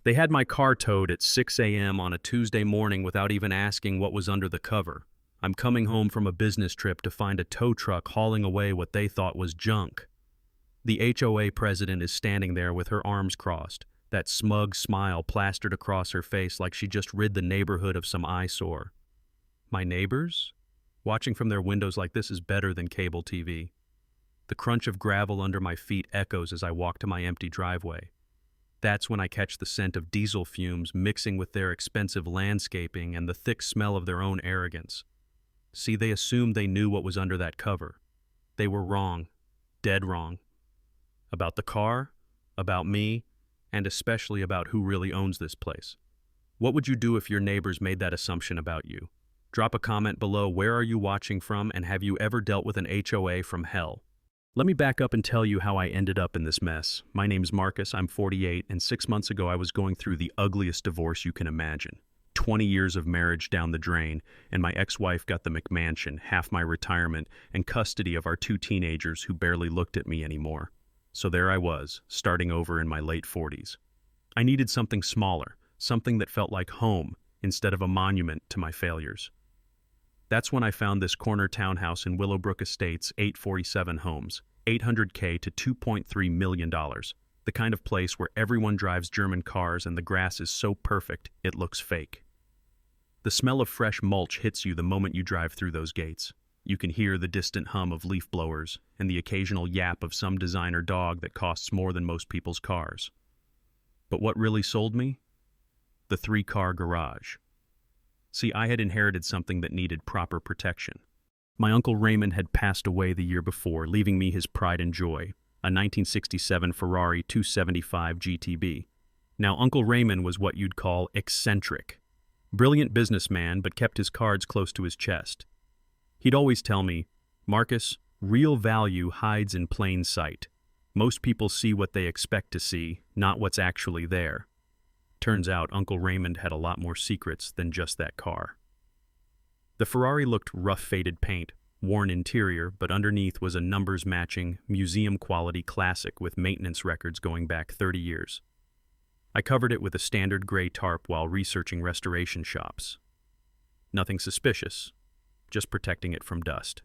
They had my car towed at 6 a.m. on a Tuesday morning without even asking what was under the cover. I'm coming home from a business trip to find a tow truck hauling away what they thought was junk. The HOA president is standing there with her arms crossed, that smug smile plastered across her face like she just rid the neighborhood of some eyesore. My neighbors? Watching from their windows like this is better than cable TV. The crunch of gravel under my feet echoes as I walk to my empty driveway. That's when I catch the scent of diesel fumes mixing with their expensive landscaping and the thick smell of their own arrogance. See, they assumed they knew what was under that cover. They were wrong, dead wrong. About the car, about me, and especially about who really owns this place. What would you do if your neighbors made that assumption about you? Drop a comment below. Where are you watching from, and have you ever dealt with an HOA from hell? Let me back up and tell you how I ended up in this mess. My name's Marcus, I'm 48, and 6 months ago I was going through the ugliest divorce you can imagine. 20 years of marriage down the drain, and my ex-wife got the McMansion, half my retirement, and custody of our 2 teenagers who barely looked at me anymore. So there I was, starting over in my late 40s. I needed something smaller, something that felt like home, instead of a monument to my failures. That's when I found this corner townhouse in Willowbrook Estates, 847 homes, $800K to $2.3 million. The kind of place where everyone drives German cars and the grass is so perfect it looks fake. The smell of fresh mulch hits you the moment you drive through those gates. You can hear the distant hum of leaf blowers and the occasional yap of some designer dog that costs more than most people's cars. But what really sold me? The 3-car garage. See, I had inherited something that needed proper protection. My Uncle Raymond had passed away the year before, leaving me his pride and joy, a 1967 Ferrari 275 GTB. Now, Uncle Raymond was what you'd call eccentric. Brilliant businessman, but kept his cards close to his chest. He'd always tell me, "Marcus, real value hides in plain sight. Most people see what they expect to see, not what's actually there." Turns out Uncle Raymond had a lot more secrets than just that car. The Ferrari looked rough-faded paint, worn interior, but underneath was a numbers-matching, museum-quality classic with maintenance records going back 30 years. I covered it with a standard gray tarp while researching restoration shops. Nothing suspicious, just protecting it from dust.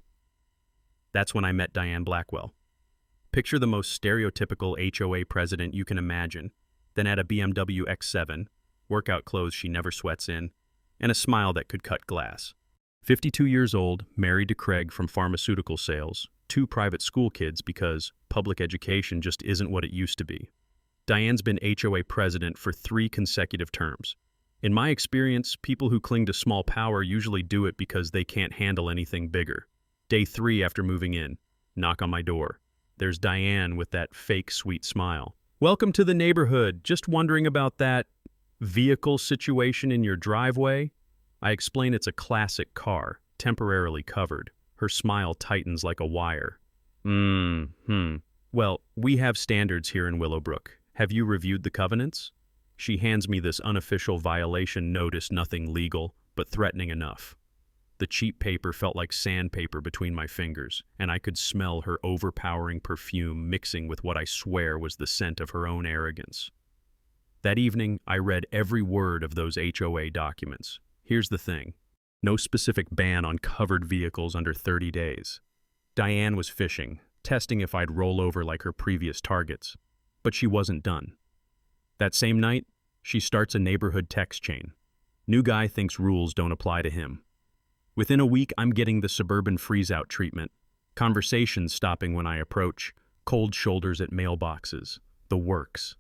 That's when I met Diane Blackwell. Picture the most stereotypical HOA president you can imagine, then add a BMW X7, workout clothes she never sweats in, and a smile that could cut glass. 52 years old, married to Craig from pharmaceutical sales, 2 private school kids because public education just isn't what it used to be. Diane's been HOA president for 3 consecutive terms. In my experience, people who cling to small power usually do it because they can't handle anything bigger. Day 3 after moving in, knock on my door. There's Diane with that fake sweet smile. "Welcome to the neighborhood. Just wondering about that vehicle situation in your driveway?" I explain it's a classic car, temporarily covered. Her smile tightens like a wire. Well, we have standards here in Willowbrook. Have you reviewed the covenants?" She hands me this unofficial violation notice, nothing legal, but threatening enough. The cheap paper felt like sandpaper between my fingers, and I could smell her overpowering perfume mixing with what I swear was the scent of her own arrogance. That evening, I read every word of those HOA documents. Here's the thing. No specific ban on covered vehicles under 30 days. Diane was fishing, testing if I'd roll over like her previous targets. But she wasn't done. That same night, she starts a neighborhood text chain. New guy thinks rules don't apply to him. Within a week, I'm getting the suburban freeze-out treatment. Conversations stopping when I approach, cold shoulders at mailboxes, the works.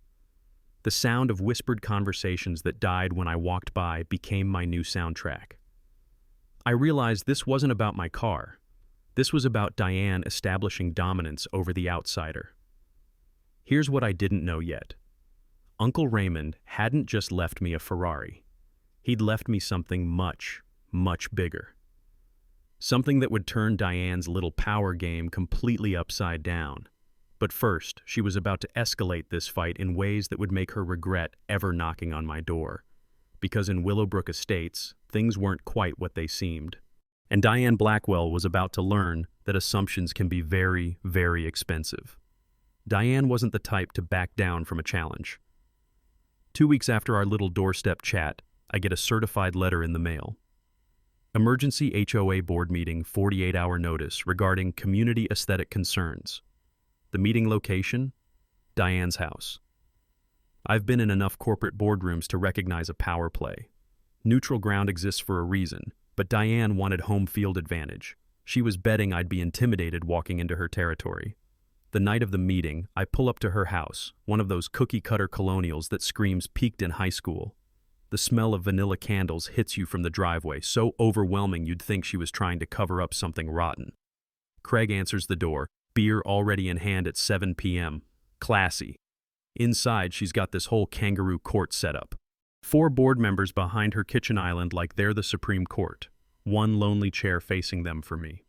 The sound of whispered conversations that died when I walked by became my new soundtrack. I realized this wasn't about my car. This was about Diane establishing dominance over the outsider. Here's what I didn't know yet. Uncle Raymond hadn't just left me a Ferrari. He'd left me something much, much bigger. Something that would turn Diane's little power game completely upside down. But first, she was about to escalate this fight in ways that would make her regret ever knocking on my door. Because in Willowbrook Estates, things weren't quite what they seemed. And Diane Blackwell was about to learn that assumptions can be very, very expensive. Diane wasn't the type to back down from a challenge. 2 weeks after our little doorstep chat, I get a certified letter in the mail. Emergency HOA board meeting 48-hour notice regarding community aesthetic concerns. The meeting location? Diane's house. I've been in enough corporate boardrooms to recognize a power play. Neutral ground exists for a reason, but Diane wanted home field advantage. She was betting I'd be intimidated walking into her territory. The night of the meeting, I pull up to her house, one of those cookie-cutter colonials that screams peaked in high school. The smell of vanilla candles hits you from the driveway, so overwhelming you'd think she was trying to cover up something rotten. Craig answers the door, beer already in hand at 7 p.m. Classy. Inside, she's got this whole kangaroo court set up. 4 board members behind her kitchen island like they're the Supreme Court. One lonely chair facing them for me.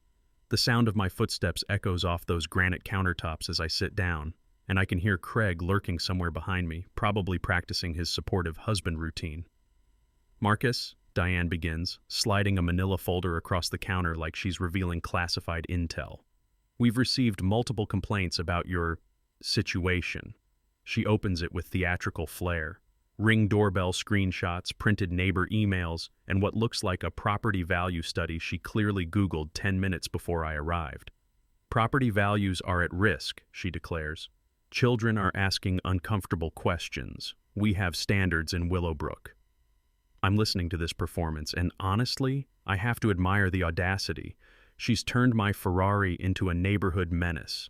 The sound of my footsteps echoes off those granite countertops as I sit down, and I can hear Craig lurking somewhere behind me, probably practicing his supportive husband routine. Marcus, Diane begins, sliding a manila folder across the counter like she's revealing classified intel. We've received multiple complaints about your situation. She opens it with theatrical flair. Ring doorbell screenshots, printed neighbor emails, and what looks like a property value study she clearly Googled 10 minutes before I arrived. Property values are at risk, she declares. Children are asking uncomfortable questions. We have standards in Willowbrook. I'm listening to this performance, and honestly, I have to admire the audacity. She's turned my Ferrari into a neighborhood menace.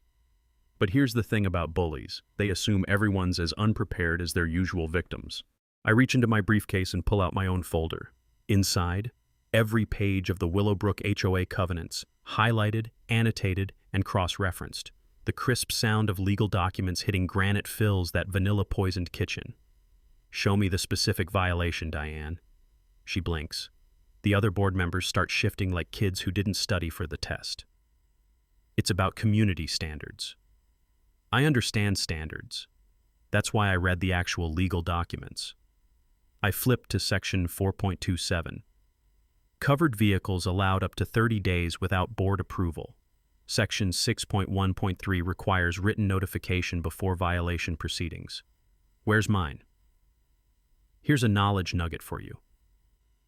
But here's the thing about bullies. They assume everyone's as unprepared as their usual victims. I reach into my briefcase and pull out my own folder. Inside, every page of the Willowbrook HOA covenants, highlighted, annotated, and cross-referenced. The crisp sound of legal documents hitting granite fills that vanilla-poisoned kitchen. Show me the specific violation, Diane. She blinks. The other board members start shifting like kids who didn't study for the test. It's about community standards. I understand standards. That's why I read the actual legal documents. I flipped to section 4.27. Covered vehicles allowed up to 30 days without board approval. Section 6.1.3 requires written notification before violation proceedings. Where's mine? Here's a knowledge nugget for you.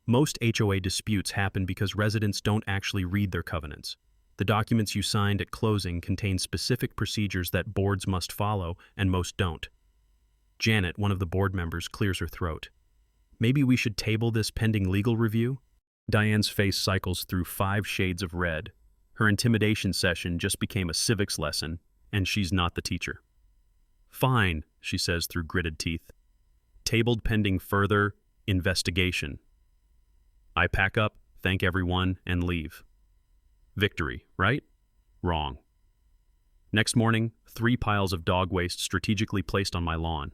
Most HOA disputes happen because residents don't actually read their covenants. The documents you signed at closing contain specific procedures that boards must follow, and most don't. Janet, one of the board members, clears her throat. Maybe we should table this pending legal review? Diane's face cycles through 5 shades of red. Her intimidation session just became a civics lesson, and she's not the teacher. Fine, she says through gritted teeth. Tabled pending further investigation. I pack up, thank everyone, and leave. Victory, right? Wrong. Next morning, 3 piles of dog waste strategically placed on my lawn.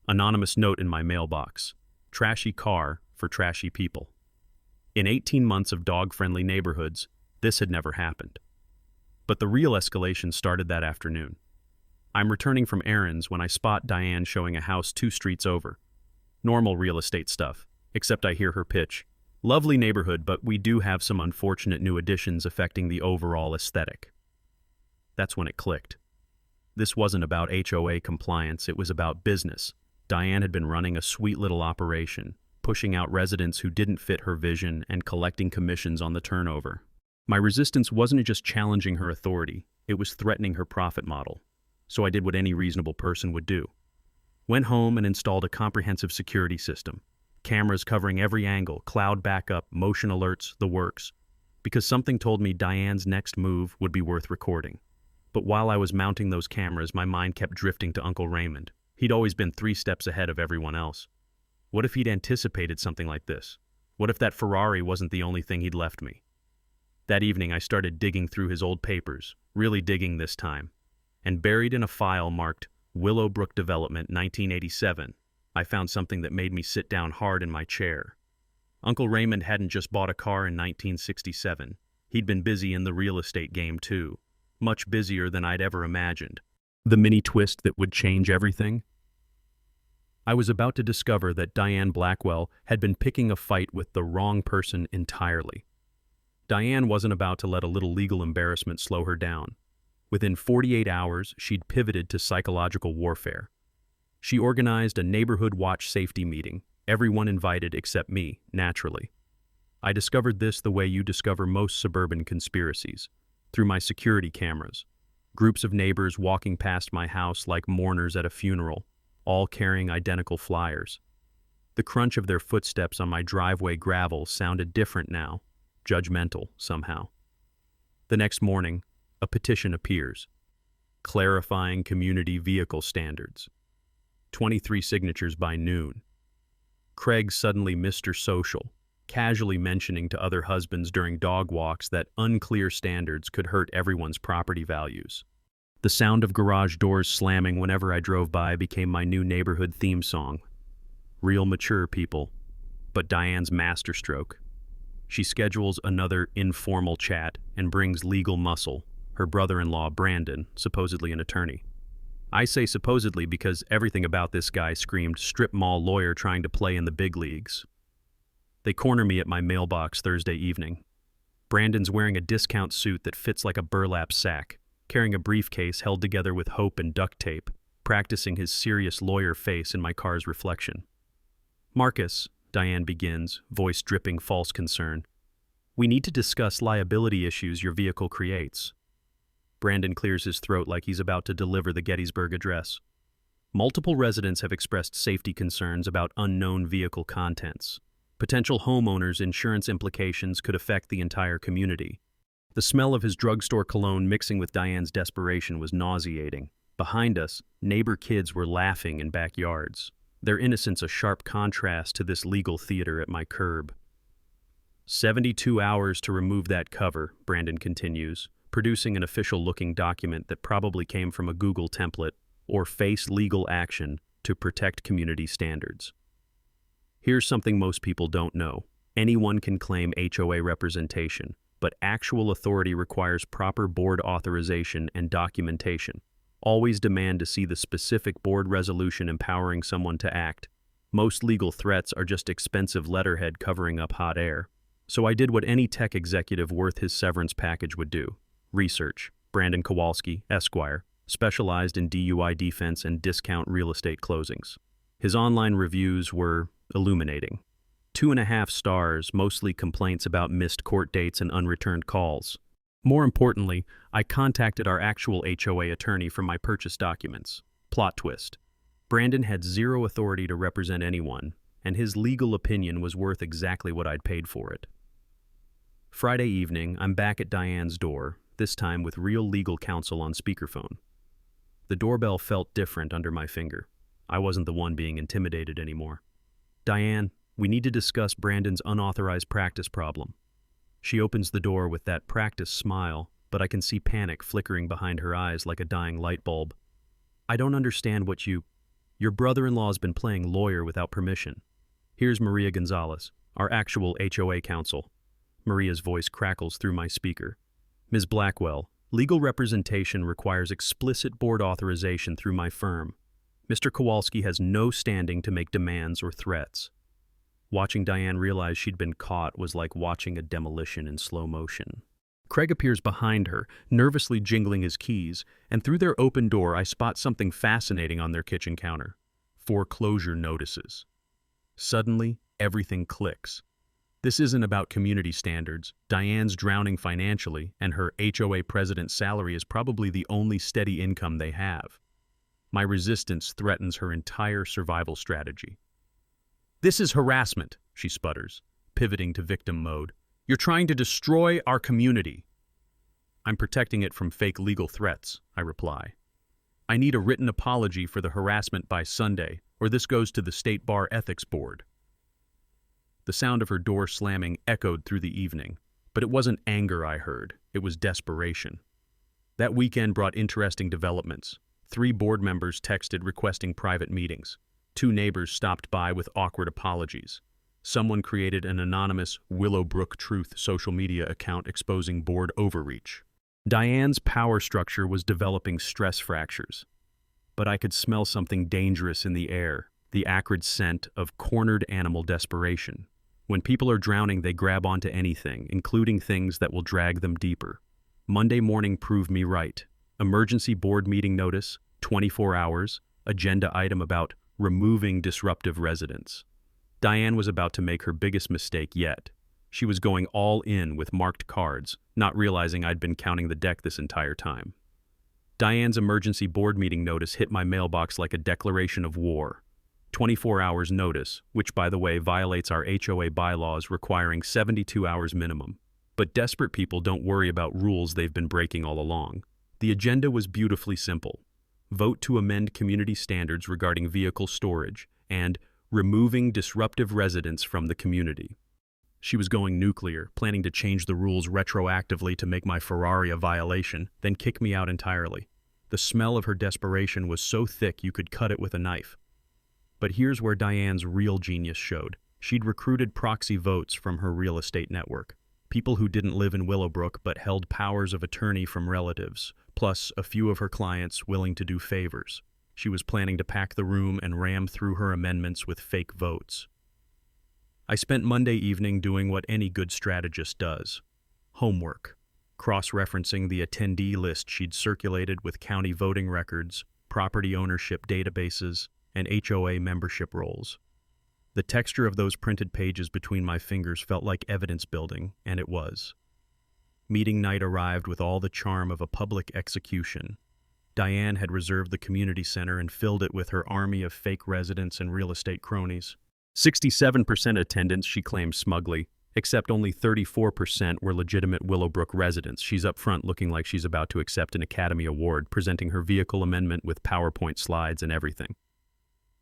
Anonymous note in my mailbox. Trashy car for trashy people. In 18 months of dog-friendly neighborhoods, this had never happened. But the real escalation started that afternoon. I'm returning from errands when I spot Diane showing a house 2 streets over. Normal real estate stuff, except I hear her pitch. Lovely neighborhood, but we do have some unfortunate new additions affecting the overall aesthetic. That's when it clicked. This wasn't about HOA compliance, it was about business. Diane had been running a sweet little operation, pushing out residents who didn't fit her vision and collecting commissions on the turnover. My resistance wasn't just challenging her authority, it was threatening her profit model. So I did what any reasonable person would do. Went home and installed a comprehensive security system. Cameras covering every angle, cloud backup, motion alerts, the works. Because something told me Diane's next move would be worth recording. But while I was mounting those cameras, my mind kept drifting to Uncle Raymond. He'd always been 3 steps ahead of everyone else. What if he'd anticipated something like this? What if that Ferrari wasn't the only thing he'd left me? That evening, I started digging through his old papers, really digging this time. And buried in a file marked Willowbrook Development 1987, I found something that made me sit down hard in my chair. Uncle Raymond hadn't just bought a car in 1967. He'd been busy in the real estate game too, much busier than I'd ever imagined. The mini twist that would change everything? I was about to discover that Diane Blackwell had been picking a fight with the wrong person entirely. Diane wasn't about to let a little legal embarrassment slow her down. Within 48 hours, she'd pivoted to psychological warfare. She organized a neighborhood watch safety meeting, everyone invited except me, naturally. I discovered this the way you discover most suburban conspiracies, through my security cameras. Groups of neighbors walking past my house like mourners at a funeral, all carrying identical flyers. The crunch of their footsteps on my driveway gravel sounded different now, judgmental somehow. The next morning, a petition appears, clarifying community vehicle standards. 23 signatures by noon. Craig suddenly Mr. Social, casually mentioning to other husbands during dog walks that unclear standards could hurt everyone's property values. The sound of garage doors slamming whenever I drove by became my new neighborhood theme song. Real mature people, but Diane's masterstroke. She schedules another informal chat and brings legal muscle, her brother-in-law Brandon, supposedly an attorney. I say supposedly because everything about this guy screamed strip mall lawyer trying to play in the big leagues. They corner me at my mailbox Thursday evening. Brandon's wearing a discount suit that fits like a burlap sack, carrying a briefcase held together with hope and duct tape, practicing his serious lawyer face in my car's reflection. Marcus, Diane begins, voice dripping false concern. We need to discuss liability issues your vehicle creates. Brandon clears his throat like he's about to deliver the Gettysburg Address. Multiple residents have expressed safety concerns about unknown vehicle contents. Potential homeowners' insurance implications could affect the entire community. The smell of his drugstore cologne mixing with Diane's desperation was nauseating. Behind us, neighbor kids were laughing in backyards, their innocence a sharp contrast to this legal theater at my curb. 72 hours to remove that cover, Brandon continues, producing an official-looking document that probably came from a Google template, or face legal action to protect community standards. Here's something most people don't know. Anyone can claim HOA representation, but actual authority requires proper board authorization and documentation. Always demand to see the specific board resolution empowering someone to act. Most legal threats are just expensive letterhead covering up hot air. So I did what any tech executive worth his severance package would do. Research. Brandon Kowalski, Esquire, specialized in DUI defense and discount real estate closings. His online reviews were illuminating. 2.5 stars, mostly complaints about missed court dates and unreturned calls. More importantly, I contacted our actual HOA attorney for my purchase documents. Plot twist. Brandon had zero authority to represent anyone, and his legal opinion was worth exactly what I'd paid for it. Friday evening, I'm back at Diane's door, this time with real legal counsel on speakerphone. The doorbell felt different under my finger. I wasn't the one being intimidated anymore. Diane, we need to discuss Brandon's unauthorized practice problem. She opens the door with that practice smile, but I can see panic flickering behind her eyes like a dying light bulb. I don't understand what Your brother-in-law's been playing lawyer without permission. Here's Maria Gonzalez, our actual HOA counsel. Maria's voice crackles through my speaker. Ms. Blackwell, legal representation requires explicit board authorization through my firm. Mr. Kowalski has no standing to make demands or threats. Watching Diane realize she'd been caught was like watching a demolition in slow motion. Craig appears behind her, nervously jingling his keys, and through their open door I spot something fascinating on their kitchen counter. Foreclosure notices. Suddenly, everything clicks. This isn't about community standards. Diane's drowning financially, and her HOA president's salary is probably the only steady income they have. My resistance threatens her entire survival strategy. This is harassment, she sputters, pivoting to victim mode. You're trying to destroy our community. I'm protecting it from fake legal threats, I reply. I need a written apology for the harassment by Sunday, or this goes to the State Bar Ethics Board. The sound of her door slamming echoed through the evening, but it wasn't anger I heard, it was desperation. That weekend brought interesting developments. 3 board members texted requesting private meetings. 2 neighbors stopped by with awkward apologies. Someone created an anonymous Willowbrook Truth social media account exposing board overreach. Diane's power structure was developing stress fractures. But I could smell something dangerous in the air, the acrid scent of cornered animal desperation. When people are drowning, they grab onto anything, including things that will drag them deeper. Monday morning proved me right. Emergency board meeting notice, 24 hours, agenda item about removing disruptive residents. Diane was about to make her biggest mistake yet. She was going all in with marked cards, not realizing I'd been counting the deck this entire time. Diane's emergency board meeting notice hit my mailbox like a declaration of war. 24 hours notice, which by the way violates our HOA bylaws requiring 72 hours minimum. But desperate people don't worry about rules they've been breaking all along. The agenda was beautifully simple. Vote to amend community standards regarding vehicle storage and removing disruptive residents from the community. She was going nuclear, planning to change the rules retroactively to make my Ferrari a violation, then kick me out entirely. The smell of her desperation was so thick you could cut it with a knife. But here's where Diane's real genius showed. She'd recruited proxy votes from her real estate network. People who didn't live in Willowbrook but held powers of attorney from relatives, plus a few of her clients willing to do favors. She was planning to pack the room and ram through her amendments with fake votes. I spent Monday evening doing what any good strategist does. Homework. Cross-referencing the attendee list she'd circulated with county voting records, property ownership databases, and HOA membership rolls. The texture of those printed pages between my fingers felt like evidence building, and it was. Meeting night arrived with all the charm of a public execution. Diane had reserved the community center and filled it with her army of fake residents and real estate cronies. 67% attendance, she claimed smugly, except only 34% were legitimate Willowbrook residents. She's up front looking like she's about to accept an Academy Award, presenting her vehicle amendment with PowerPoint slides and everything.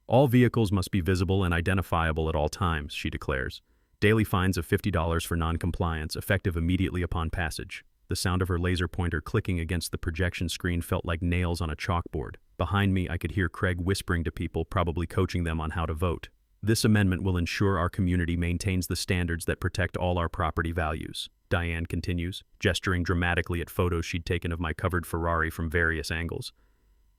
All vehicles must be visible and identifiable at all times, she declares. Daily fines of $50 for non-compliance, effective immediately upon passage. The sound of her laser pointer clicking against the projection screen felt like nails on a chalkboard. Behind me, I could hear Craig whispering to people, probably coaching them on how to vote. This amendment will ensure our community maintains the standards that protect all our property values, Diane continues, gesturing dramatically at photos she'd taken of my covered Ferrari from various angles.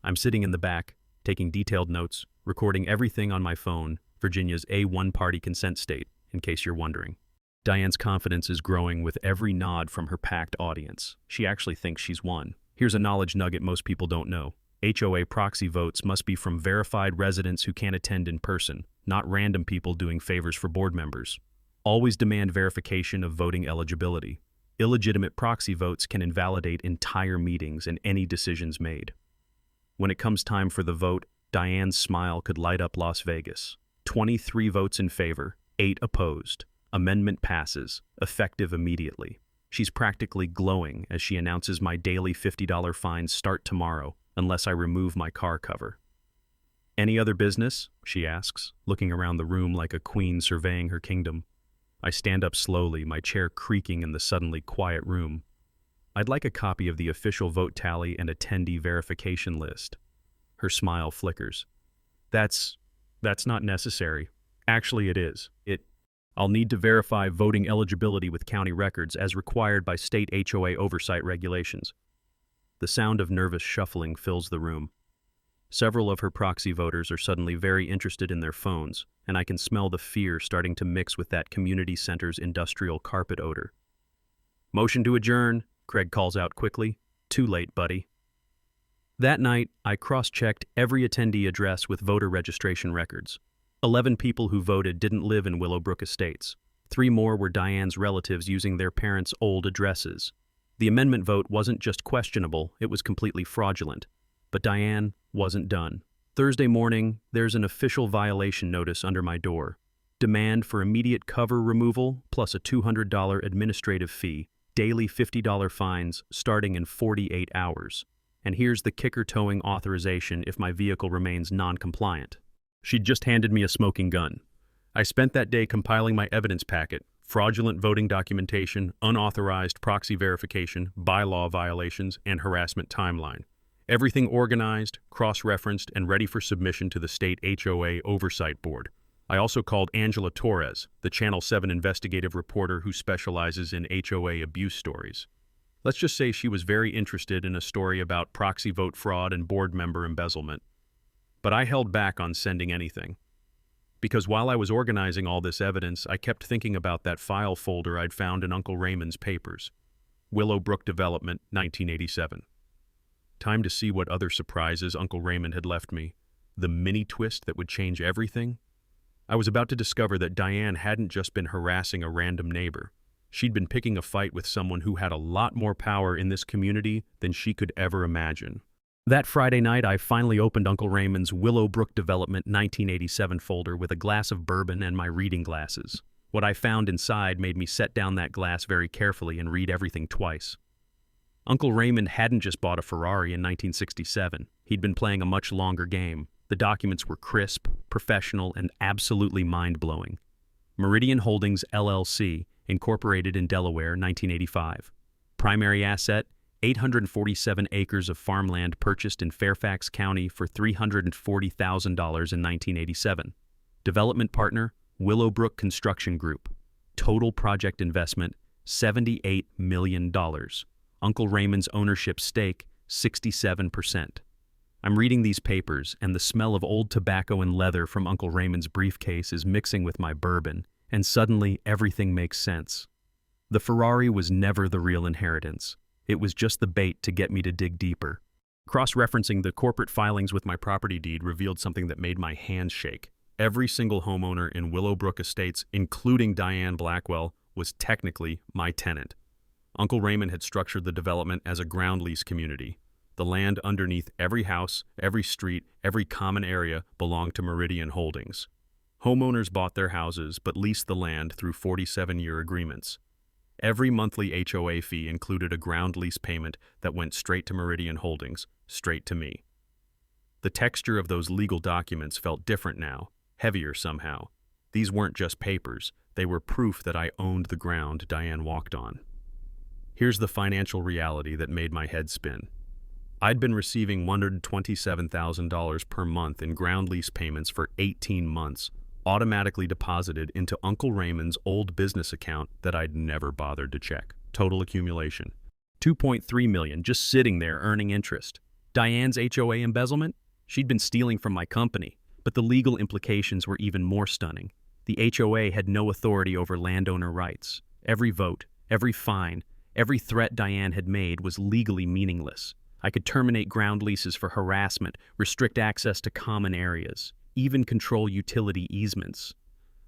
I'm sitting in the back, taking detailed notes, recording everything on my phone, Virginia's A1 party consent state, in case you're wondering. Diane's confidence is growing with every nod from her packed audience. She actually thinks she's won. Here's a knowledge nugget most people don't know. HOA proxy votes must be from verified residents who can't attend in person, not random people doing favors for board members. Always demand verification of voting eligibility. Illegitimate proxy votes can invalidate entire meetings and any decisions made. When it comes time for the vote, Diane's smile could light up Las Vegas. 23 votes in favor, 8 opposed. Amendment passes, effective immediately. She's practically glowing as she announces my daily $50 fines start tomorrow, unless I remove my car cover. Any other business? She asks, looking around the room like a queen surveying her kingdom. I stand up slowly, my chair creaking in the suddenly quiet room. I'd like a copy of the official vote tally and attendee verification list. Her smile flickers. That's not necessary. Actually, it is. I'll need to verify voting eligibility with county records as required by state HOA oversight regulations. The sound of nervous shuffling fills the room. Several of her proxy voters are suddenly very interested in their phones, and I can smell the fear starting to mix with that community center's industrial carpet odor. Motion to adjourn, Craig calls out quickly. Too late, buddy. That night, I cross-checked every attendee address with voter registration records. 11 people who voted didn't live in Willowbrook Estates. 3 more were Diane's relatives using their parents' old addresses. The amendment vote wasn't just questionable, it was completely fraudulent. But Diane wasn't done. Thursday morning, there's an official violation notice under my door. Demand for immediate cover removal plus a $200 administrative fee, daily $50 fines starting in 48 hours. And here's the kicker towing authorization if my vehicle remains non-compliant. She'd just handed me a smoking gun. I spent that day compiling my evidence packet, fraudulent voting documentation, unauthorized proxy verification, bylaw violations, and harassment timeline. Everything organized, cross-referenced, and ready for submission to the state HOA Oversight Board. I also called Angela Torres, the Channel 7 investigative reporter who specializes in HOA abuse stories. Let's just say she was very interested in a story about proxy vote fraud and board member embezzlement. But I held back on sending anything. Because while I was organizing all this evidence, I kept thinking about that file folder I'd found in Uncle Raymond's papers. Willowbrook Development, 1987. Time to see what other surprises Uncle Raymond had left me. The mini twist that would change everything? I was about to discover that Diane hadn't just been harassing a random neighbor. She'd been picking a fight with someone who had a lot more power in this community than she could ever imagine. That Friday night, I finally opened Uncle Raymond's Willowbrook Development 1987 folder with a glass of bourbon and my reading glasses. What I found inside made me set down that glass very carefully and read everything twice. Uncle Raymond hadn't just bought a Ferrari in 1967. He'd been playing a much longer game. The documents were crisp, professional, and absolutely mind-blowing. Meridian Holdings, LLC, incorporated in Delaware, 1985. Primary asset, 847 acres of farmland purchased in Fairfax County for $340,000 in 1987. Development partner, Willowbrook Construction Group. Total project investment, $78 million. Uncle Raymond's ownership stake, 67%. I'm reading these papers, and the smell of old tobacco and leather from Uncle Raymond's briefcase is mixing with my bourbon, and suddenly everything makes sense. The Ferrari was never the real inheritance. It was just the bait to get me to dig deeper. Cross-referencing the corporate filings with my property deed revealed something that made my hands shake. Every single homeowner in Willowbrook Estates, including Diane Blackwell, was technically my tenant. Uncle Raymond had structured the development as a ground lease community. The land underneath every house, every street, every common area belonged to Meridian Holdings. Homeowners bought their houses but leased the land through 47-year agreements. Every monthly HOA fee included a ground lease payment that went straight to Meridian Holdings, straight to me. The texture of those legal documents felt different now, heavier somehow. These weren't just papers, they were proof that I owned the ground Diane walked on. Here's the financial reality that made my head spin. I'd been receiving $127,000 per month in ground lease payments for 18 months, automatically deposited into Uncle Raymond's old business account that I'd never bothered to check. Total accumulation. $2.3 million just sitting there earning interest. Diane's HOA embezzlement? She'd been stealing from my company, but the legal implications were even more stunning. The HOA had no authority over landowner rights. Every vote, every fine, every threat Diane had made was legally meaningless. I could terminate ground leases for harassment, restrict access to common areas, even control utility easements.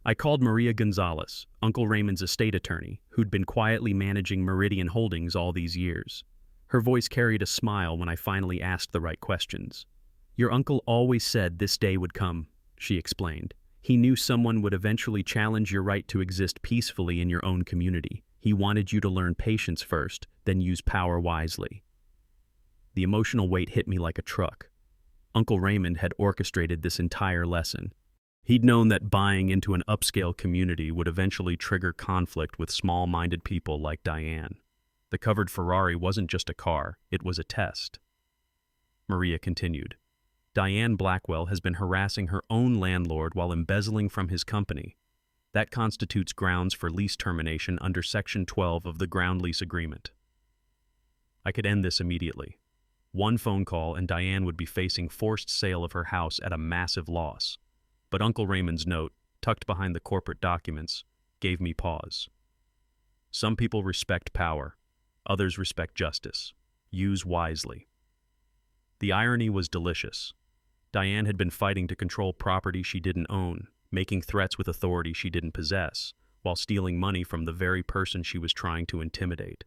I called Maria Gonzalez, Uncle Raymond's estate attorney, who'd been quietly managing Meridian Holdings all these years. Her voice carried a smile when I finally asked the right questions. "Your uncle always said this day would come," she explained. "He knew someone would eventually challenge your right to exist peacefully in your own community. He wanted you to learn patience first, then use power wisely." The emotional weight hit me like a truck. Uncle Raymond had orchestrated this entire lesson. He'd known that buying into an upscale community would eventually trigger conflict with small-minded people like Diane. The covered Ferrari wasn't just a car, it was a test. Maria continued. Diane Blackwell has been harassing her own landlord while embezzling from his company. That constitutes grounds for lease termination under Section 12 of the Ground Lease Agreement. I could end this immediately. One phone call and Diane would be facing forced sale of her house at a massive loss. But Uncle Raymond's note, tucked behind the corporate documents, gave me pause. Some people respect power. Others respect justice. Use wisely. The irony was delicious. Diane had been fighting to control property she didn't own, making threats with authority she didn't possess, while stealing money from the very person she was trying to intimidate.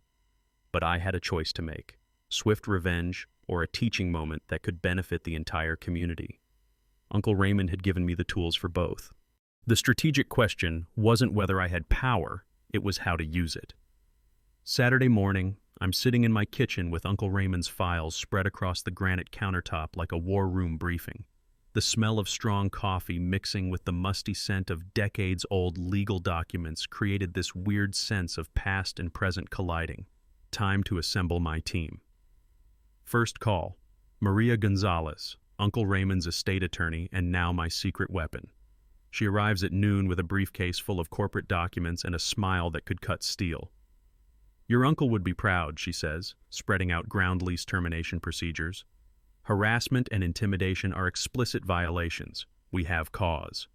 But I had a choice to make: swift revenge or a teaching moment that could benefit the entire community. Uncle Raymond had given me the tools for both. The strategic question wasn't whether I had power, it was how to use it. Saturday morning, I'm sitting in my kitchen with Uncle Raymond's files spread across the granite countertop like a war room briefing. The smell of strong coffee mixing with the musty scent of decades-old legal documents created this weird sense of past and present colliding. Time to assemble my team. First call, Maria Gonzalez, Uncle Raymond's estate attorney and now my secret weapon. She arrives at noon with a briefcase full of corporate documents and a smile that could cut steel. "Your uncle would be proud," she says, spreading out ground lease termination procedures. "Harassment and intimidation are explicit violations. We have cause."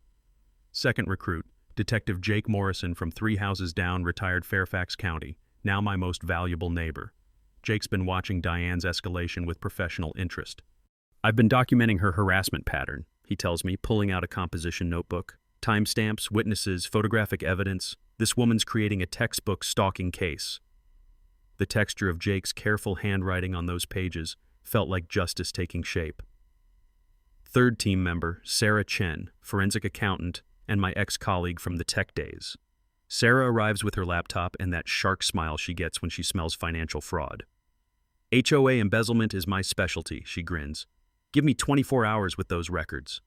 Second recruit, Detective Jake Morrison from 3 houses down, retired Fairfax County, now my most valuable neighbor. Jake's been watching Diane's escalation with professional interest. "I've been documenting her harassment pattern," he tells me, pulling out a composition notebook. Timestamps, witnesses, photographic evidence. This woman's creating a textbook stalking case. The texture of Jake's careful handwriting on those pages felt like justice taking shape. Third team member, Sarah Chen, forensic accountant, and my ex-colleague from the tech days. Sarah arrives with her laptop and that shark smile she gets when she smells financial fraud. HOA embezzlement is my specialty, she grins. Give me 24 hours with those records.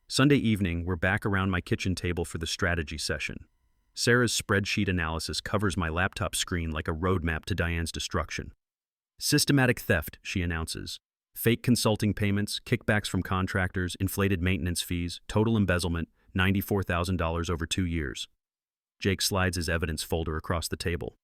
Sunday evening, we're back around my kitchen table for the strategy session. Sarah's spreadsheet analysis covers my laptop screen like a roadmap to Diane's destruction. Systematic theft, she announces. Fake consulting payments, kickbacks from contractors, inflated maintenance fees, total embezzlement, $94,000 over 2 years. Jake slides his evidence folder across the table.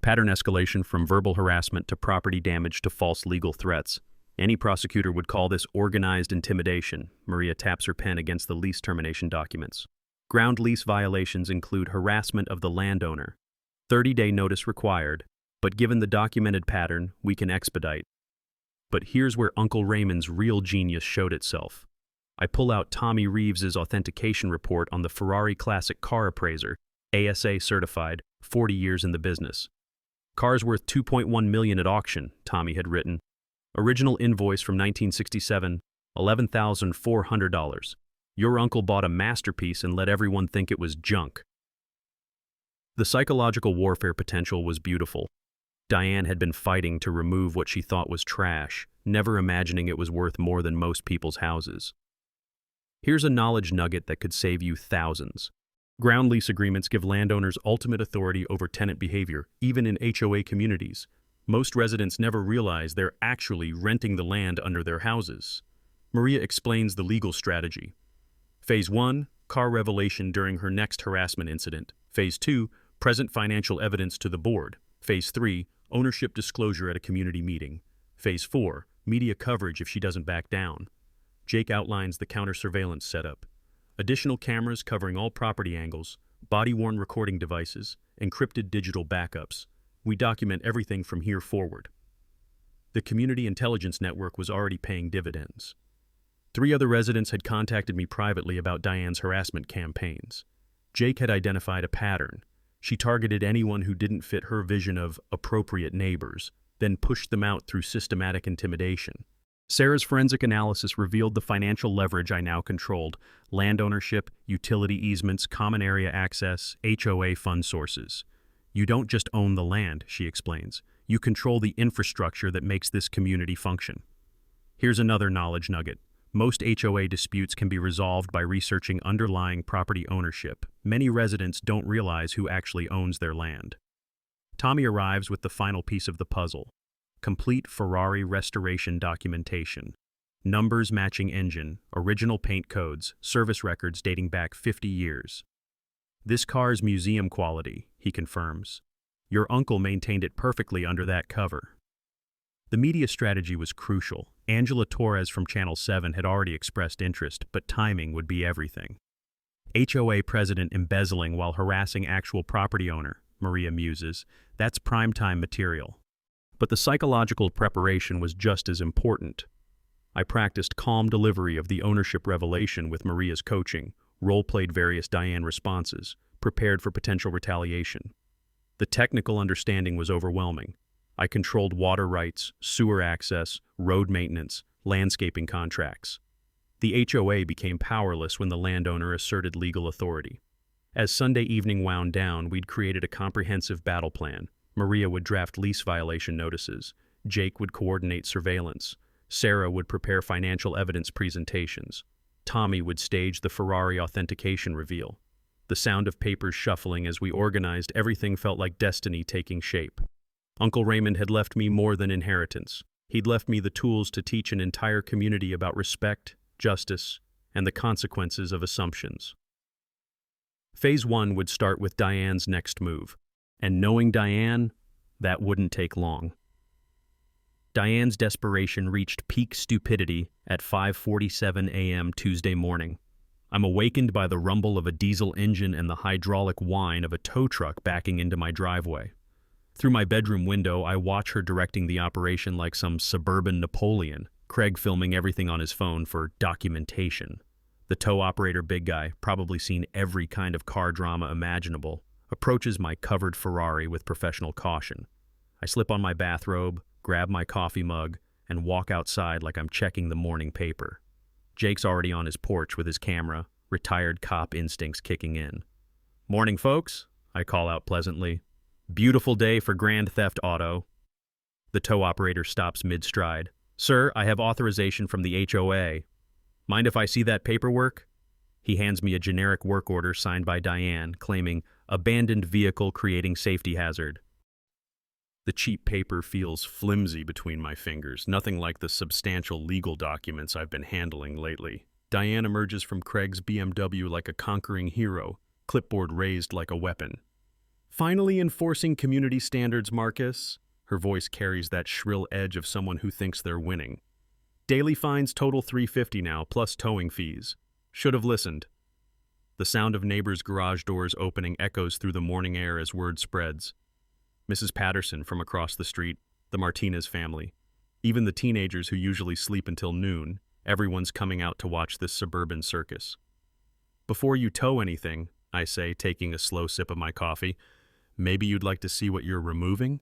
Pattern escalation from verbal harassment to property damage to false legal threats. Any prosecutor would call this organized intimidation. Maria taps her pen against the lease termination documents. Ground lease violations include harassment of the landowner. 30-day notice required, but given the documented pattern, we can expedite. But here's where Uncle Raymond's real genius showed itself. I pull out Tommy Reeves's authentication report on the Ferrari classic car appraiser, ASA certified, 40 years in the business. Car's worth $2.1 million at auction, Tommy had written. Original invoice from 1967, $11,400. Your uncle bought a masterpiece and let everyone think it was junk. The psychological warfare potential was beautiful. Diane had been fighting to remove what she thought was trash, never imagining it was worth more than most people's houses. Here's a knowledge nugget that could save you thousands. Ground lease agreements give landowners ultimate authority over tenant behavior, even in HOA communities. Most residents never realize they're actually renting the land under their houses. Maria explains the legal strategy. Phase 1, car revelation during her next harassment incident. Phase 2, present financial evidence to the board. Phase 3, ownership disclosure at a community meeting. Phase 4, media coverage if she doesn't back down. Jake outlines the counter-surveillance setup. Additional cameras covering all property angles, body-worn recording devices, encrypted digital backups. We document everything from here forward. The community intelligence network was already paying dividends. 3 other residents had contacted me privately about Diane's harassment campaigns. Jake had identified a pattern. She targeted anyone who didn't fit her vision of appropriate neighbors, then pushed them out through systematic intimidation. Sarah's forensic analysis revealed the financial leverage I now controlled: land ownership, utility easements, common area access, HOA fund sources. You don't just own the land, she explains. You control the infrastructure that makes this community function. Here's another knowledge nugget. Most HOA disputes can be resolved by researching underlying property ownership. Many residents don't realize who actually owns their land. Tommy arrives with the final piece of the puzzle. Complete Ferrari restoration documentation. Numbers matching engine, original paint codes, service records dating back 50 years. This car's museum quality, he confirms. Your uncle maintained it perfectly under that cover. The media strategy was crucial. Angela Torres from Channel 7 had already expressed interest, but timing would be everything. HOA president embezzling while harassing actual property owner, Maria muses. That's primetime material. But the psychological preparation was just as important. I practiced calm delivery of the ownership revelation with Maria's coaching, role-played various Diane responses, prepared for potential retaliation. The technical understanding was overwhelming. I controlled water rights, sewer access, road maintenance, landscaping contracts. The HOA became powerless when the landowner asserted legal authority. As Sunday evening wound down, we'd created a comprehensive battle plan. Maria would draft lease violation notices. Jake would coordinate surveillance. Sarah would prepare financial evidence presentations. Tommy would stage the Ferrari authentication reveal. The sound of papers shuffling as we organized, everything felt like destiny taking shape. Uncle Raymond had left me more than inheritance. He'd left me the tools to teach an entire community about respect, justice, and the consequences of assumptions. Phase 1 would start with Diane's next move. And knowing Diane, that wouldn't take long. Diane's desperation reached peak stupidity at 5:47 a.m. Tuesday morning. I'm awakened by the rumble of a diesel engine and the hydraulic whine of a tow truck backing into my driveway. Through my bedroom window, I watch her directing the operation like some suburban Napoleon, Craig filming everything on his phone for documentation. The tow operator big guy, probably seen every kind of car drama imaginable, approaches my covered Ferrari with professional caution. I slip on my bathrobe, grab my coffee mug, and walk outside like I'm checking the morning paper. Jake's already on his porch with his camera, retired cop instincts kicking in. "Morning, folks," I call out pleasantly. "Beautiful day for Grand Theft Auto." The tow operator stops mid-stride. "Sir, I have authorization from the HOA. Mind if I see that paperwork?" He hands me a generic work order signed by Diane, claiming abandoned vehicle creating safety hazard. The cheap paper feels flimsy between my fingers, nothing like the substantial legal documents I've been handling lately. Diane emerges from Craig's BMW like a conquering hero, clipboard raised like a weapon. "Finally enforcing community standards, Marcus." Her voice carries that shrill edge of someone who thinks they're winning. "Daily fines total $350 now, plus towing fees. Should have listened." The sound of neighbors' garage doors opening echoes through the morning air as word spreads. Mrs. Patterson from across the street, the Martinez family, even the teenagers who usually sleep until noon, everyone's coming out to watch this suburban circus. "Before you tow anything," I say, taking a slow sip of my coffee, "maybe you'd like to see what you're removing?"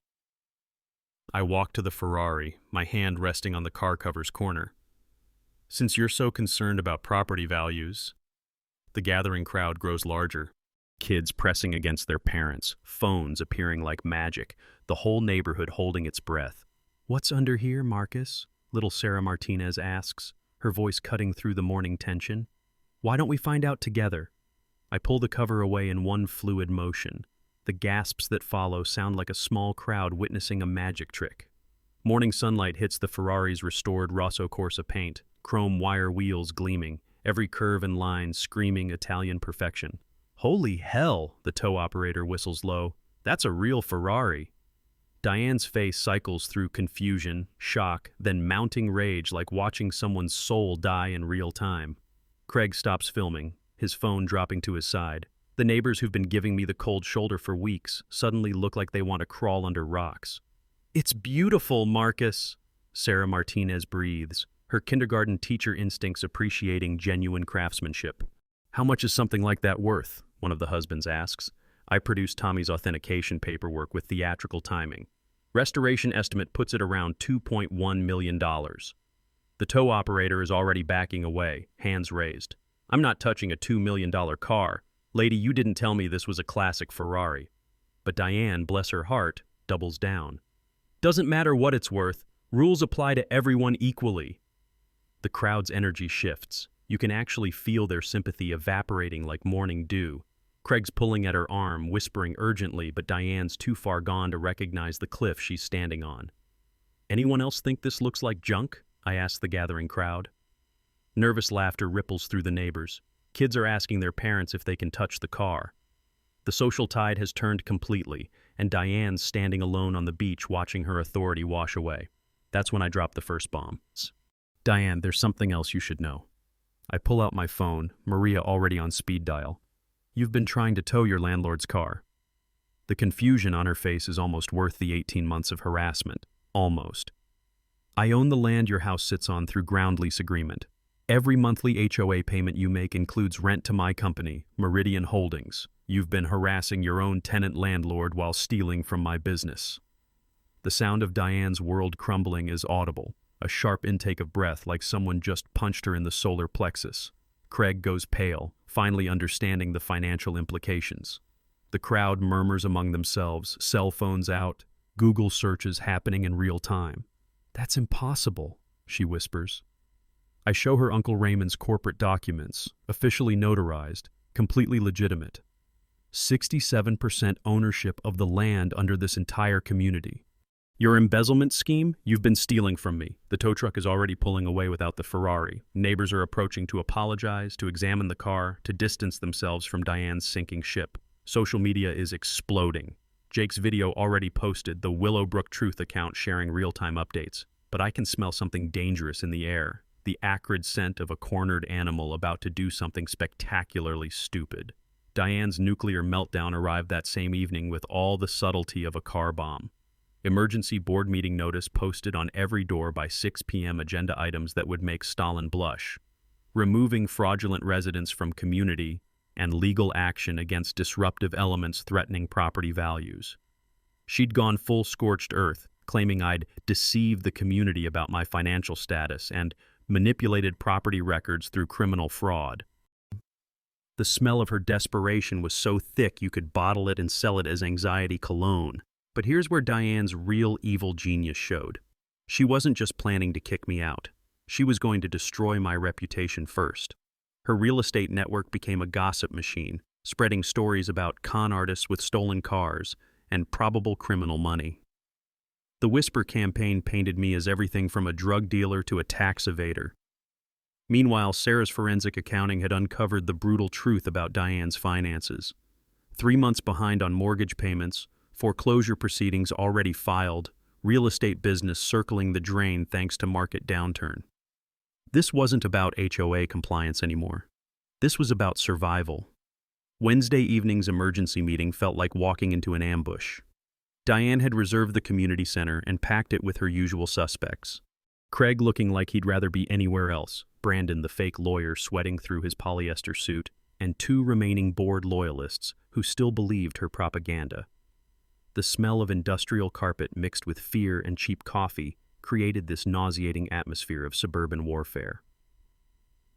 I walk to the Ferrari, my hand resting on the car cover's corner. "Since you're so concerned about property values..." The gathering crowd grows larger. Kids pressing against their parents, phones appearing like magic, the whole neighborhood holding its breath. "What's under here, Marcus?" little Sarah Martinez asks, her voice cutting through the morning tension. "Why don't we find out together?" I pull the cover away in one fluid motion. The gasps that follow sound like a small crowd witnessing a magic trick. Morning sunlight hits the Ferrari's restored Rosso Corsa paint, chrome wire wheels gleaming, every curve and line screaming Italian perfection. "Holy hell," the tow operator whistles low. "That's a real Ferrari." Diane's face cycles through confusion, shock, then mounting rage like watching someone's soul die in real time. Craig stops filming, his phone dropping to his side. The neighbors who've been giving me the cold shoulder for weeks suddenly look like they want to crawl under rocks. "It's beautiful, Marcus," Sarah Martinez breathes, her kindergarten teacher instincts appreciating genuine craftsmanship. "How much is something like that worth?" one of the husbands asks. I produce Tommy's authentication paperwork with theatrical timing. Restoration estimate puts it around $2.1 million. The tow operator is already backing away, hands raised. "I'm not touching a $2 million car. Lady, you didn't tell me this was a classic Ferrari." But Diane, bless her heart, doubles down. "Doesn't matter what it's worth. Rules apply to everyone equally." The crowd's energy shifts. You can actually feel their sympathy evaporating like morning dew. Craig's pulling at her arm, whispering urgently, but Diane's too far gone to recognize the cliff she's standing on. "Anyone else think this looks like junk?" I ask the gathering crowd. Nervous laughter ripples through the neighbors. Kids are asking their parents if they can touch the car. The social tide has turned completely, and Diane's standing alone on the beach watching her authority wash away. That's when I drop the first bomb. "Diane, there's something else you should know." I pull out my phone, Maria already on speed dial. "You've been trying to tow your landlord's car." The confusion on her face is almost worth the 18 months of harassment. Almost. "I own the land your house sits on through ground lease agreement. Every monthly HOA payment you make includes rent to my company, Meridian Holdings. You've been harassing your own tenant landlord while stealing from my business." The sound of Diane's world crumbling is audible, a sharp intake of breath like someone just punched her in the solar plexus. Craig goes pale, finally understanding the financial implications. The crowd murmurs among themselves, cell phones out, Google searches happening in real time. "That's impossible," she whispers. I show her Uncle Raymond's corporate documents, officially notarized, completely legitimate. 67% ownership of the land under this entire community. "Your embezzlement scheme? You've been stealing from me." The tow truck is already pulling away without the Ferrari. Neighbors are approaching to apologize, to examine the car, to distance themselves from Diane's sinking ship. Social media is exploding. Jake's video already posted, the Willowbrook Truth account sharing real-time updates. But I can smell something dangerous in the air. The acrid scent of a cornered animal about to do something spectacularly stupid. Diane's nuclear meltdown arrived that same evening with all the subtlety of a car bomb. Emergency board meeting notice posted on every door by 6 p.m. agenda items that would make Stalin blush. Removing fraudulent residents from community and legal action against disruptive elements threatening property values. She'd gone full scorched earth, claiming I'd deceived the community about my financial status and manipulated property records through criminal fraud. The smell of her desperation was so thick you could bottle it and sell it as anxiety cologne. But here's where Diane's real evil genius showed. She wasn't just planning to kick me out. She was going to destroy my reputation first. Her real estate network became a gossip machine, spreading stories about con artists with stolen cars and probable criminal money. The Whisper campaign painted me as everything from a drug dealer to a tax evader. Meanwhile, Sarah's forensic accounting had uncovered the brutal truth about Diane's finances. 3 months behind on mortgage payments, foreclosure proceedings already filed, real estate business circling the drain thanks to market downturn. This wasn't about HOA compliance anymore. This was about survival. Wednesday evening's emergency meeting felt like walking into an ambush. Diane had reserved the community center and packed it with her usual suspects. Craig looking like he'd rather be anywhere else, Brandon the fake lawyer sweating through his polyester suit, and 2 remaining board loyalists who still believed her propaganda. The smell of industrial carpet mixed with fear and cheap coffee created this nauseating atmosphere of suburban warfare.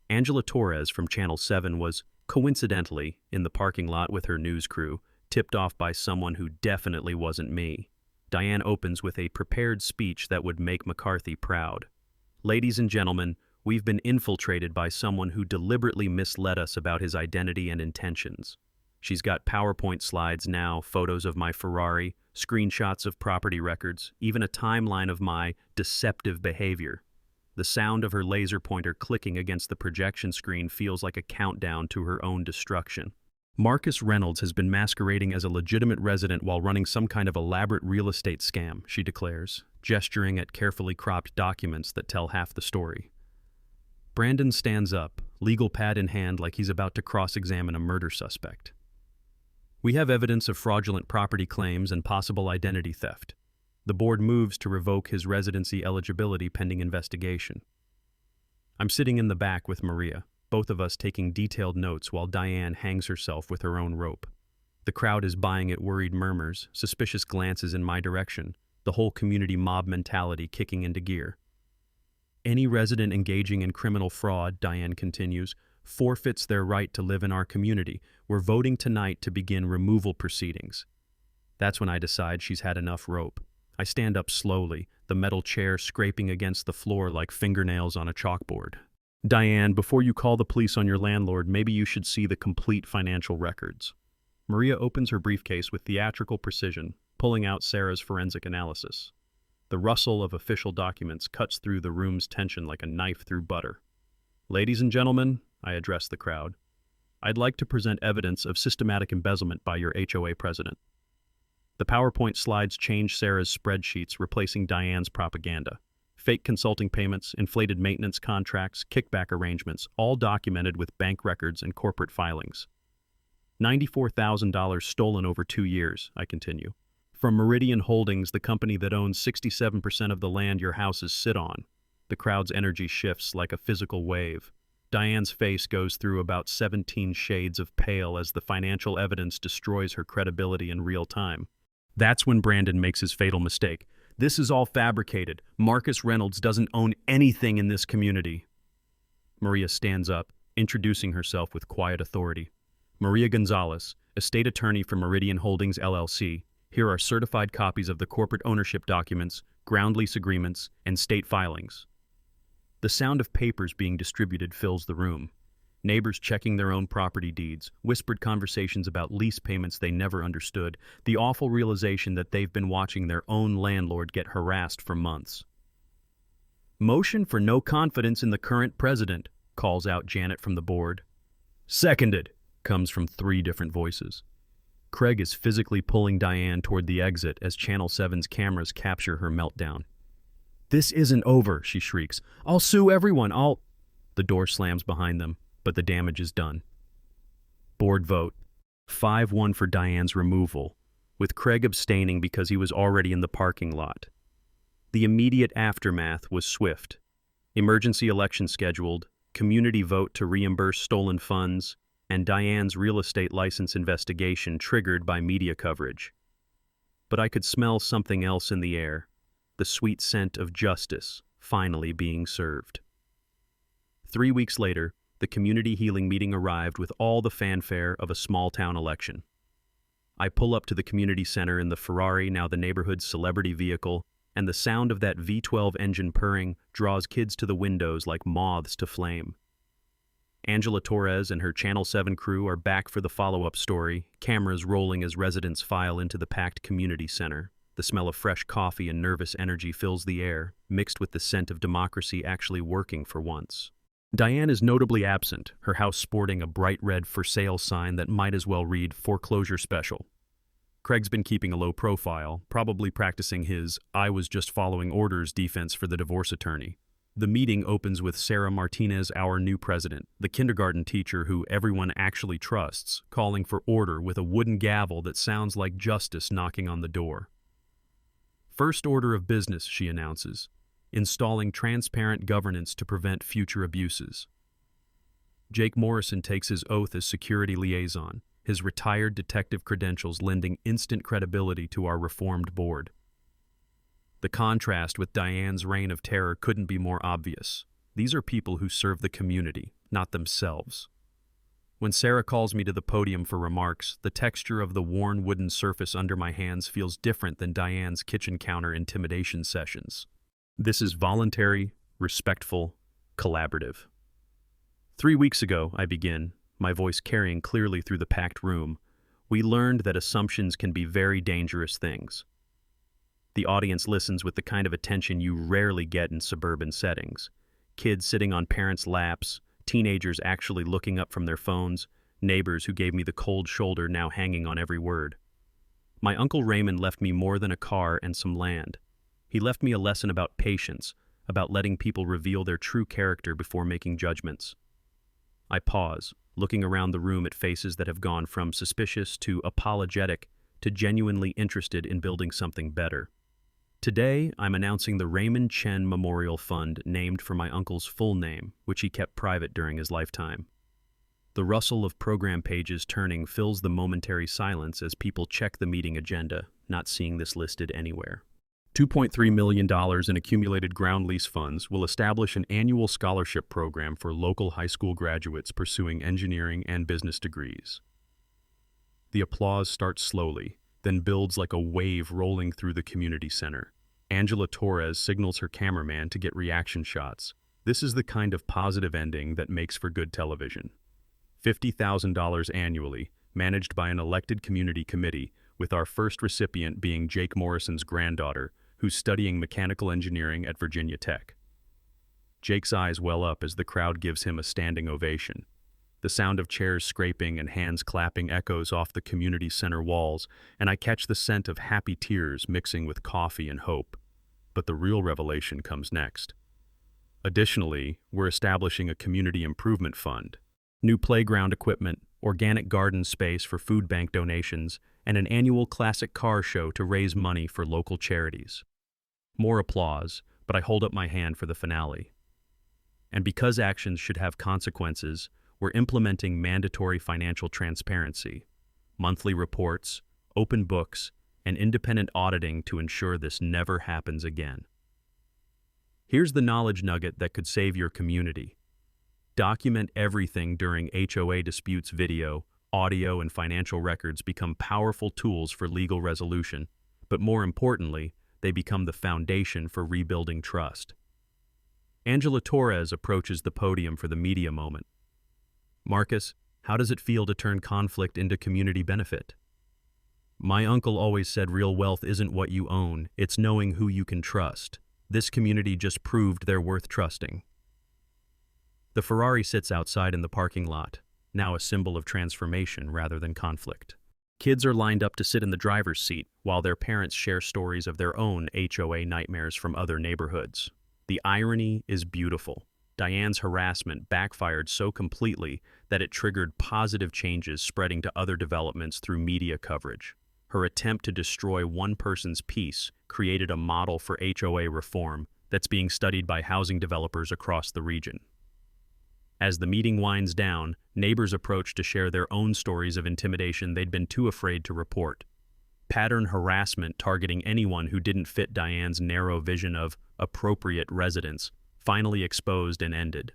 Angela Torres from Channel 7 was, coincidentally, in the parking lot with her news crew, tipped off by someone who definitely wasn't me. Diane opens with a prepared speech that would make McCarthy proud. Ladies and gentlemen, we've been infiltrated by someone who deliberately misled us about his identity and intentions. She's got PowerPoint slides now, photos of my Ferrari, screenshots of property records, even a timeline of my deceptive behavior. The sound of her laser pointer clicking against the projection screen feels like a countdown to her own destruction. Marcus Reynolds has been masquerading as a legitimate resident while running some kind of elaborate real estate scam, she declares, gesturing at carefully cropped documents that tell half the story. Brandon stands up, legal pad in hand like he's about to cross-examine a murder suspect. We have evidence of fraudulent property claims and possible identity theft. The board moves to revoke his residency eligibility pending investigation. I'm sitting in the back with Maria, both of us taking detailed notes while Diane hangs herself with her own rope. The crowd is buying it, worried murmurs, suspicious glances in my direction, the whole community mob mentality kicking into gear. Any resident engaging in criminal fraud, Diane continues, forfeits their right to live in our community. We're voting tonight to begin removal proceedings. That's when I decide she's had enough rope. I stand up slowly, the metal chair scraping against the floor like fingernails on a chalkboard. Diane, before you call the police on your landlord, maybe you should see the complete financial records. Maria opens her briefcase with theatrical precision, pulling out Sarah's forensic analysis. The rustle of official documents cuts through the room's tension like a knife through butter. Ladies and gentlemen, I address the crowd, I'd like to present evidence of systematic embezzlement by your HOA president. The PowerPoint slides change Sarah's spreadsheets, replacing Diane's propaganda. Fake consulting payments, inflated maintenance contracts, kickback arrangements, all documented with bank records and corporate filings. $94,000 stolen over 2 years, I continue. From Meridian Holdings, the company that owns 67% of the land your houses sit on. The crowd's energy shifts like a physical wave. Diane's face goes through about 17 shades of pale as the financial evidence destroys her credibility in real time. That's when Brandon makes his fatal mistake. This is all fabricated. Marcus Reynolds doesn't own anything in this community. Maria stands up, introducing herself with quiet authority. Maria Gonzalez, estate attorney for Meridian Holdings, LLC. Here are certified copies of the corporate ownership documents, ground lease agreements, and state filings. The sound of papers being distributed fills the room. Neighbors checking their own property deeds, whispered conversations about lease payments they never understood, the awful realization that they've been watching their own landlord get harassed for months. Motion for no confidence in the current president, calls out Janet from the board. Seconded, comes from 3 different voices. Craig is physically pulling Diane toward the exit as Channel 7's cameras capture her meltdown. This isn't over, she shrieks. I'll sue everyone, The door slams behind them, but the damage is done. Board vote. 5-1 for Diane's removal, with Craig abstaining because he was already in the parking lot. The immediate aftermath was swift. Emergency election scheduled, community vote to reimburse stolen funds, and Diane's real estate license investigation triggered by media coverage. But I could smell something else in the air, the sweet scent of justice finally being served. 3 weeks later, the community healing meeting arrived with all the fanfare of a small-town election. I pull up to the community center in the Ferrari, now the neighborhood's celebrity vehicle, and the sound of that V12 engine purring draws kids to the windows like moths to flame. Angela Torres and her Channel 7 crew are back for the follow-up story, cameras rolling as residents file into the packed community center. The smell of fresh coffee and nervous energy fills the air, mixed with the scent of democracy actually working for once. Diane is notably absent, her house sporting a bright red for sale sign that might as well read foreclosure special. Craig's been keeping a low profile, probably practicing his "I was just following orders" defense for the divorce attorney. The meeting opens with Sarah Martinez, our new president, the kindergarten teacher who everyone actually trusts, calling for order with a wooden gavel that sounds like justice knocking on the door. First order of business, she announces, installing transparent governance to prevent future abuses. Jake Morrison takes his oath as security liaison, his retired detective credentials lending instant credibility to our reformed board. The contrast with Diane's reign of terror couldn't be more obvious. These are people who serve the community, not themselves. When Sarah calls me to the podium for remarks, the texture of the worn wooden surface under my hands feels different than Diane's kitchen counter intimidation sessions. This is voluntary, respectful, collaborative. 3 weeks ago, I begin, my voice carrying clearly through the packed room, we learned that assumptions can be very dangerous things. The audience listens with the kind of attention you rarely get in suburban settings. Kids sitting on parents' laps, teenagers actually looking up from their phones, neighbors who gave me the cold shoulder now hanging on every word. My Uncle Raymond left me more than a car and some land. He left me a lesson about patience, about letting people reveal their true character before making judgments. I pause, looking around the room at faces that have gone from suspicious to apologetic to genuinely interested in building something better. Today, I'm announcing the Raymond Chen Memorial Fund, named for my uncle's full name, which he kept private during his lifetime. The rustle of program pages turning fills the momentary silence as people check the meeting agenda, not seeing this listed anywhere. $2.3 million in accumulated ground lease funds will establish an annual scholarship program for local high school graduates pursuing engineering and business degrees. The applause starts slowly, then builds like a wave rolling through the community center. Angela Torres signals her cameraman to get reaction shots. This is the kind of positive ending that makes for good television. $50,000 annually, managed by an elected community committee, with our first recipient being Jake Morrison's granddaughter, who's studying mechanical engineering at Virginia Tech. Jake's eyes well up as the crowd gives him a standing ovation. The sound of chairs scraping and hands clapping echoes off the community center walls, and I catch the scent of happy tears mixing with coffee and hope. But the real revelation comes next. Additionally, we're establishing a community improvement fund, new playground equipment, organic garden space for food bank donations, and an annual classic car show to raise money for local charities. More applause, but I hold up my hand for the finale. And because actions should have consequences, we're implementing mandatory financial transparency, monthly reports, open books, and independent auditing to ensure this never happens again. Here's the knowledge nugget that could save your community. Document everything during HOA disputes. Video, audio, and financial records become powerful tools for legal resolution, but more importantly, they become the foundation for rebuilding trust. Angela Torres approaches the podium for the media moment. Marcus, how does it feel to turn conflict into community benefit? My uncle always said real wealth isn't what you own, it's knowing who you can trust. This community just proved they're worth trusting. The Ferrari sits outside in the parking lot, now a symbol of transformation rather than conflict. Kids are lined up to sit in the driver's seat while their parents share stories of their own HOA nightmares from other neighborhoods. The irony is beautiful. Diane's harassment backfired so completely that it triggered positive changes spreading to other developments through media coverage. Her attempt to destroy one person's peace created a model for HOA reform that's being studied by housing developers across the region. As the meeting winds down, neighbors approach to share their own stories of intimidation they'd been too afraid to report. Pattern harassment targeting anyone who didn't fit Diane's narrow vision of appropriate residence finally exposed and ended.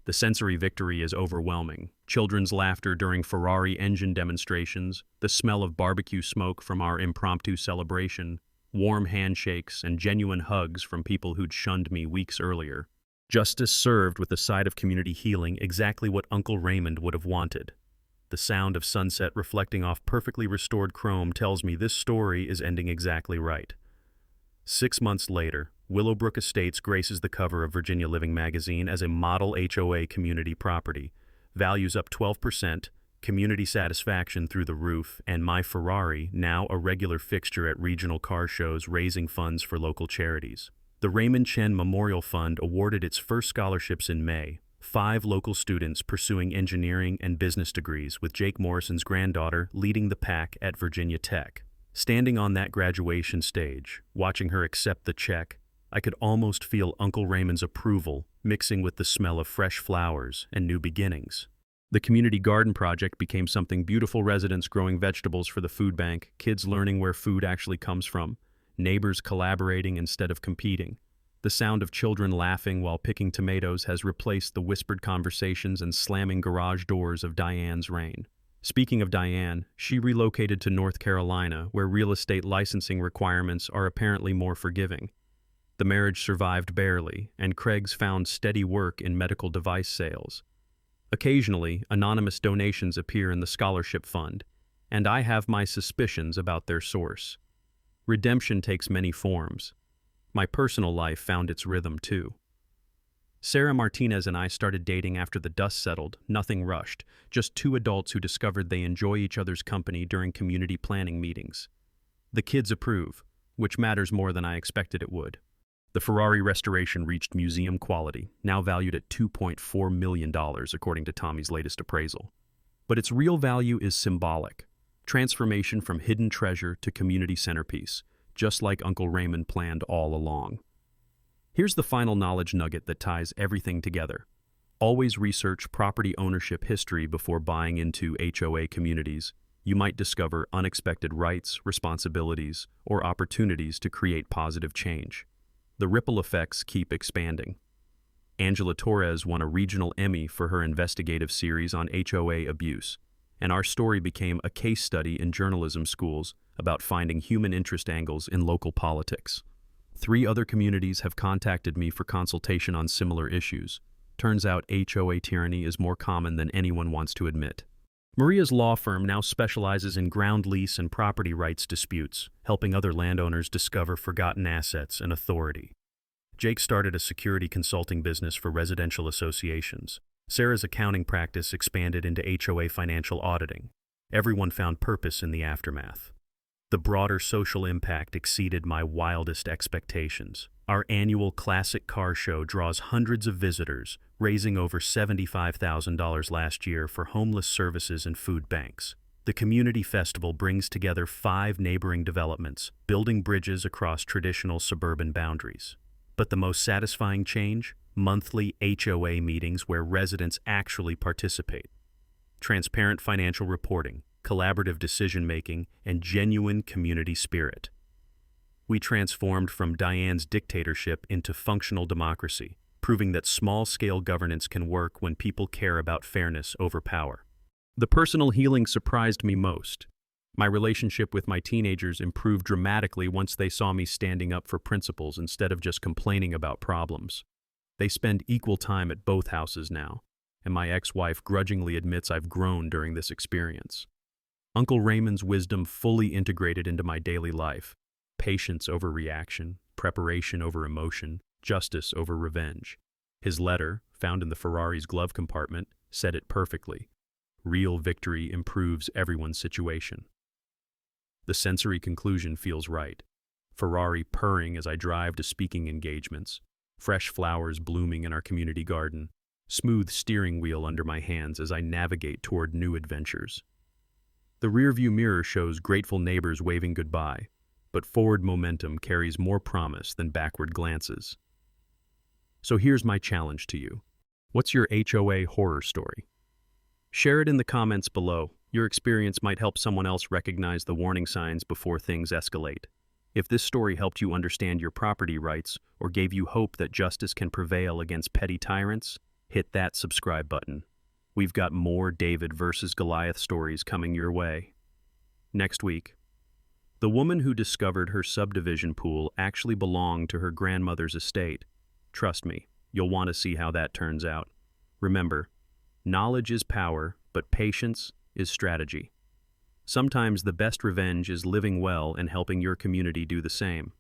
The sensory victory is overwhelming. Children's laughter during Ferrari engine demonstrations, the smell of barbecue smoke from our impromptu celebration, warm handshakes and genuine hugs from people who'd shunned me weeks earlier. Justice served with the side of community healing, exactly what Uncle Raymond would have wanted. The sound of sunset reflecting off perfectly restored chrome tells me this story is ending exactly right. 6 months later, Willowbrook Estates graces the cover of Virginia Living magazine as a model HOA community property. Values up 12%, community satisfaction through the roof, and my Ferrari, now a regular fixture at regional car shows raising funds for local charities. The Raymond Chen Memorial Fund awarded its first scholarships in May, 5 local students pursuing engineering and business degrees, with Jake Morrison's granddaughter leading the pack at Virginia Tech. Standing on that graduation stage, watching her accept the check, I could almost feel Uncle Raymond's approval mixing with the smell of fresh flowers and new beginnings. The community garden project became something beautiful: residents growing vegetables for the food bank, kids learning where food actually comes from, neighbors collaborating instead of competing. The sound of children laughing while picking tomatoes has replaced the whispered conversations and slamming garage doors of Diane's reign. Speaking of Diane, she relocated to North Carolina, where real estate licensing requirements are apparently more forgiving. The marriage survived barely, and Craig's found steady work in medical device sales. Occasionally, anonymous donations appear in the scholarship fund, and I have my suspicions about their source. Redemption takes many forms. My personal life found its rhythm too. Sarah Martinez and I started dating after the dust settled, nothing rushed, just 2 adults who discovered they enjoy each other's company during community planning meetings. The kids approve, which matters more than I expected it would. The Ferrari restoration reached museum quality, now valued at $2.4 million according to Tommy's latest appraisal. But its real value is symbolic. Transformation from hidden treasure to community centerpiece, just like Uncle Raymond planned all along. Here's the final knowledge nugget that ties everything together. Always research property ownership history before buying into HOA communities. You might discover unexpected rights, responsibilities, or opportunities to create positive change. The ripple effects keep expanding. Angela Torres won a regional Emmy for her investigative series on HOA abuse, and our story became a case study in journalism schools about finding human interest angles in local politics. 3 other communities have contacted me for consultation on similar issues. Turns out HOA tyranny is more common than anyone wants to admit. Maria's law firm now specializes in ground lease and property rights disputes, helping other landowners discover forgotten assets and authority. Jake started a security consulting business for residential associations. Sarah's accounting practice expanded into HOA financial auditing. Everyone found purpose in the aftermath. The broader social impact exceeded my wildest expectations. Our annual classic car show draws hundreds of visitors, raising over $75,000 last year for homeless services and food banks. The community festival brings together 5 neighboring developments, building bridges across traditional suburban boundaries. But the most satisfying change? Monthly HOA meetings where residents actually participate. Transparent financial reporting, collaborative decision-making, and genuine community spirit. We transformed from Diane's dictatorship into functional democracy, proving that small-scale governance can work when people care about fairness over power. The personal healing surprised me most. My relationship with my teenagers improved dramatically once they saw me standing up for principles instead of just complaining about problems. They spend equal time at both houses now, and my ex-wife grudgingly admits I've grown during this experience. Uncle Raymond's wisdom fully integrated into my daily life. Patience over reaction, preparation over emotion, justice over revenge. His letter, found in the Ferrari's glove compartment, said it perfectly. Real victory improves everyone's situation. The sensory conclusion feels right. Ferrari purring as I drive to speaking engagements. Fresh flowers blooming in our community garden. Smooth steering wheel under my hands as I navigate toward new adventures. The rearview mirror shows grateful neighbors waving goodbye, but forward momentum carries more promise than backward glances. So here's my challenge to you. What's your HOA horror story? Share it in the comments below. Your experience might help someone else recognize the warning signs before things escalate. If this story helped you understand your property rights or gave you hope that justice can prevail against petty tyrants, hit that subscribe button. We've got more David versus Goliath stories coming your way. Next week, the woman who discovered her subdivision pool actually belonged to her grandmother's estate. Trust me, you'll want to see how that turns out. Remember, knowledge is power, but patience is strategy. Sometimes the best revenge is living well and helping your community do the same.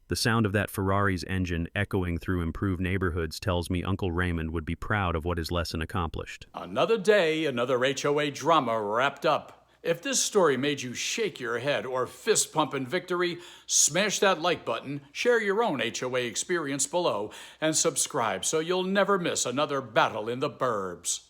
The sound of that Ferrari's engine echoing through improved neighborhoods tells me Uncle Raymond would be proud of what his lesson accomplished. Another day, another HOA drama wrapped up. If this story made you shake your head or fist pump in victory, smash that like button, share your own HOA experience below, and subscribe so you'll never miss another battle in the burbs.